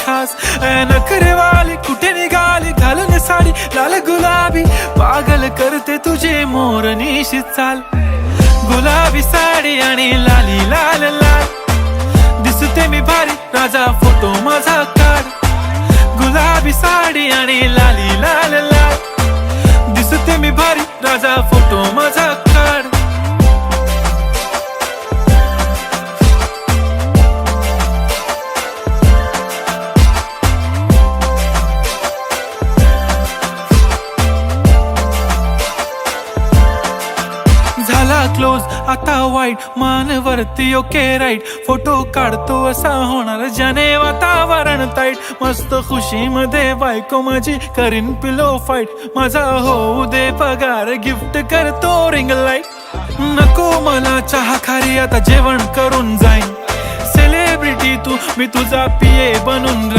खास. नखरेवाली कुठे निघाली घालून साडी लाल गुलाबी, पागल करते तुझे मोरनीशी चाल. गुलाबी साडी आणि लाली लाल लाल, दिसते मी भारी राजा फोटो माझा काढ. गुलाबी साडी आणि लाली लाल लाल, दिसते मी भारी राजा फोटो माझा काढ. झाला क्लोज आता वाईट, मान वरती ओके राईट. फोटो काढतो असा होणार ज्याने वातावरण ताईट. मस्त खुशी मध्ये बायको माझी करीन पिलो फाईट. माझा होऊ दे पगार गिफ्ट करतो रिंग लाईट. नको मला चहा खारी आता जेवण करून जाईन. सेलिब्रिटी तू मी तुझा पिये बनून